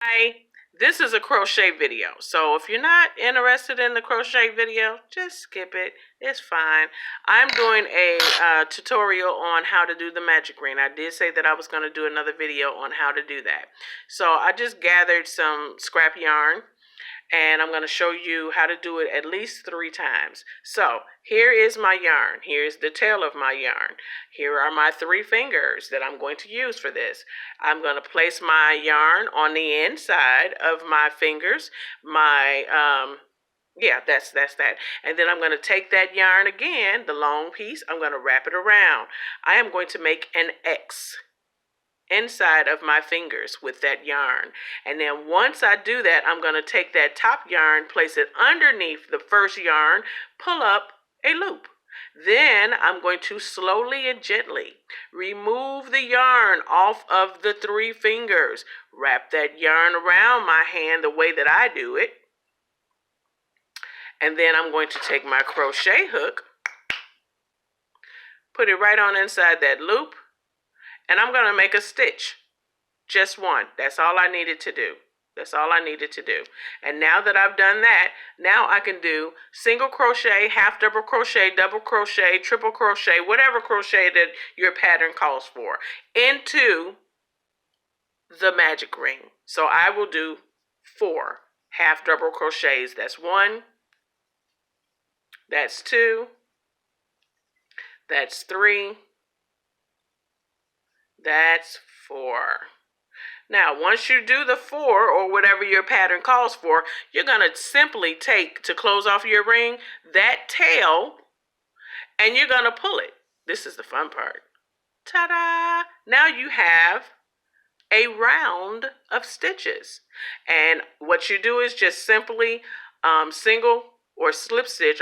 Hi, this is a crochet video, so if you're not interested in the crochet video, just skip it. It's fine. I'm doing a tutorial on how to do the magic ring. I did say that I was going to do another video on how to do that. So I just gathered some scrap yarn, and I'm going to show you how to do it at least 3 times. So here is my yarn. Here's the tail of my yarn. Here are my 3 fingers that I'm going to use for this. I'm going to place my yarn on the inside of my fingers. That's that. And then I'm going to take that yarn again, the long piece, I'm going to wrap it around. I am going to make an X inside of my fingers with that yarn. And then once I do that, I'm going to take that top yarn, place it underneath the first yarn, pull up a loop. Then I'm going to slowly and gently remove the yarn off of the 3 fingers. Wrap that yarn around my hand the way that I do it. And then I'm going to take my crochet hook, put it right on inside that loop, and I'm going to make a stitch. Just one. That's all I needed to do. That's all I needed to do. And now that I've done that, now I can do single crochet, half double crochet, double crochet, triple crochet, whatever crochet that your pattern calls for, into the magic ring. So I will do 4 half double crochets. That's 1, that's 2, that's 3, that's 4. Now, once you do the 4 or whatever your pattern calls for, you're going to simply take, to close off your ring, that tail, and you're going to pull it. This is the fun part. Ta-da! Now you have a round of stitches. And what you do is just simply single or slip stitch,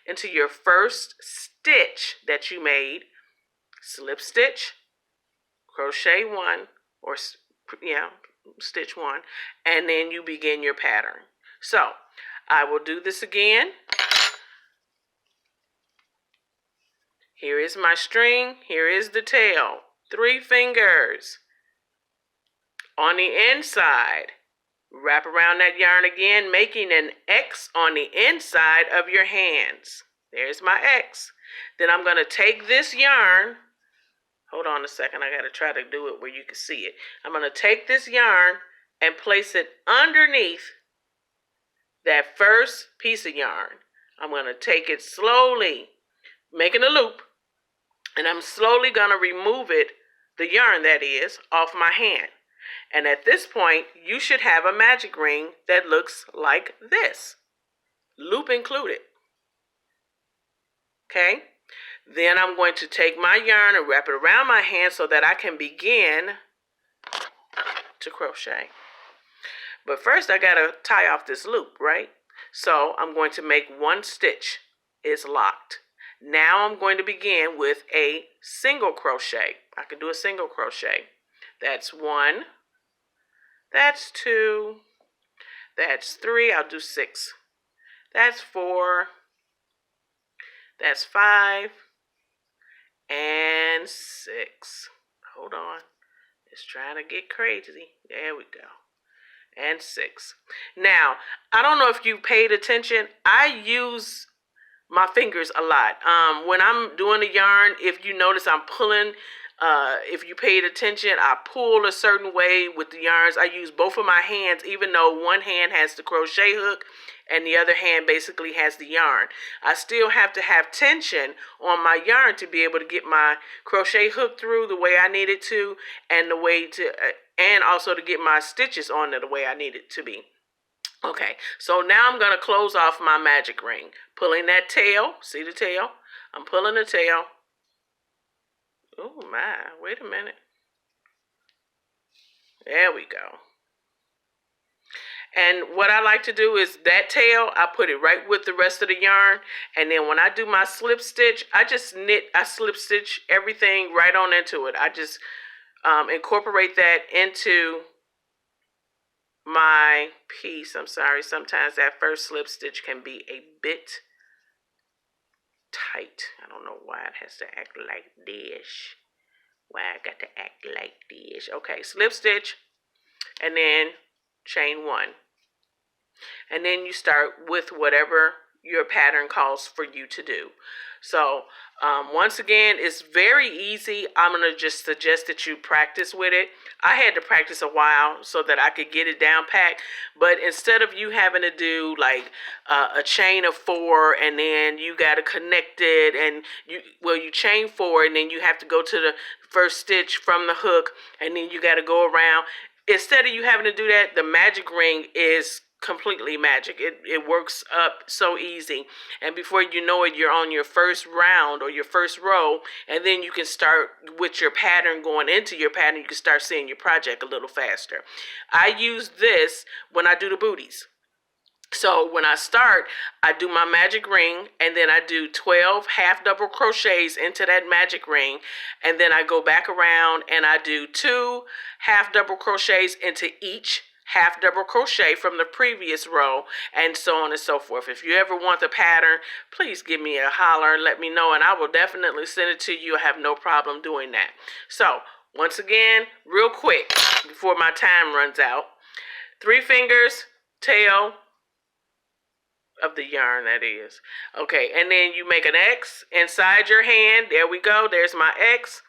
into your first stitch that you made. Slip stitch, crochet 1, or stitch 1, and then you begin your pattern. So I will do this again. Here is my string, here is the tail, 3 fingers on the inside. Wrap around that yarn again, making an X on the inside of your hands. There's my X. Then I'm going to take this yarn. Hold on a second, I gotta try to do it where you can see it. I'm gonna take this yarn and place it underneath that first piece of yarn. I'm gonna take it slowly, making a loop, and I'm slowly gonna remove it, the yarn that is, off my hand. And at this point, you should have a magic ring that looks like this, loop included. Okay? Then I'm going to take my yarn and wrap it around my hand so that I can begin to crochet. But first I gotta tie off this loop, right? So I'm going to make 1 stitch. It's locked. Now I'm going to begin with a single crochet. I can do a single crochet. That's 1, that's 2, that's 3, I'll do 6. That's 4, that's 5, and 6. Hold on. It's trying to get crazy. There we go. And 6. Now, I don't know if you paid attention. I use my fingers a lot. When I'm doing the yarn, if you notice I'm pulling, if you paid attention, I pull a certain way with the yarns. I use both of my hands, even though one hand has the crochet hook and the other hand basically has the yarn. I still have to have tension on my yarn to be able to get my crochet hook through the way I need it to, and the way to, and also to get my stitches on it the way I need it to be. Okay, so now I'm gonna close off my magic ring, pulling that tail. See the tail? I'm pulling the tail. Oh my, wait a minute. There we go. And what I like to do is that tail, I put it right with the rest of the yarn. And then when I do my slip stitch, I slip stitch everything right on into it. I just incorporate that into my piece. I'm sorry, sometimes that first slip stitch can be a bit tight. I don't know why it has to act like this. Why I got to act like this. Okay, slip stitch. And then chain 1. And then you start with whatever your pattern calls for you to do. So once again, it's very easy. I'm going to just suggest that you practice with it. I had to practice a while so that I could get it down packed. But instead of you having to do like a chain of 4 and then you got to connect it and you chain 4 and then you have to go to the first stitch from the hook and then you got to go around. Instead of you having to do that, the magic ring is completely magic. It works up so easy, and before you know it, you're on your first round or your first row, and then you can start with your pattern. Going into your pattern, you can start seeing your project a little faster. I use this when I do the booties. So when I start, I do my magic ring, and then I do 12 half double crochets into that magic ring, and then I go back around and I do 2 half double crochets into each half double crochet from the previous row, and so on and so forth. If you ever want the pattern, please give me a holler and let me know, and I will definitely send it to you. I have no problem doing that. So once again, real quick before my time runs out, 3 fingers, tail of the yarn, that is. Okay, and then you make an X inside your hand. There we go. There's my X.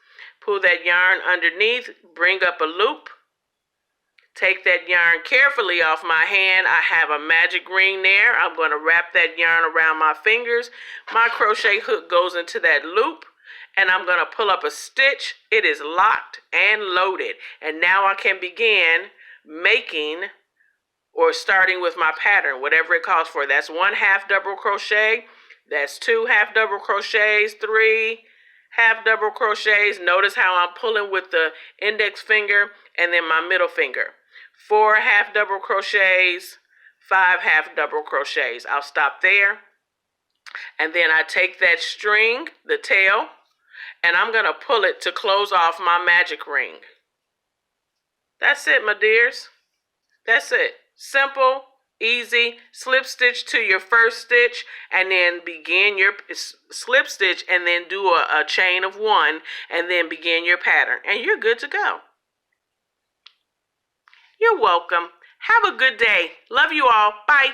Pull that yarn underneath, bring up a loop. Take that yarn carefully off my hand. I have a magic ring there. I'm going to wrap that yarn around my fingers. My crochet hook goes into that loop, and I'm going to pull up a stitch. It is locked and loaded. And now I can begin making or starting with my pattern, whatever it calls for. That's 1 half double crochet. That's 2 half double crochets, 3 half double crochets. Notice how I'm pulling with the index finger and then my middle finger. 4 half double crochets, 5 half double crochets. I'll stop there. And then I take that string, the tail, and I'm going to pull it to close off my magic ring. That's it, my dears. That's it. Simple, easy. Slip stitch to your first stitch and then begin your slip stitch and then do a chain of 1 and then begin your pattern. And you're good to go. You're welcome. Have a good day. Love you all. Bye.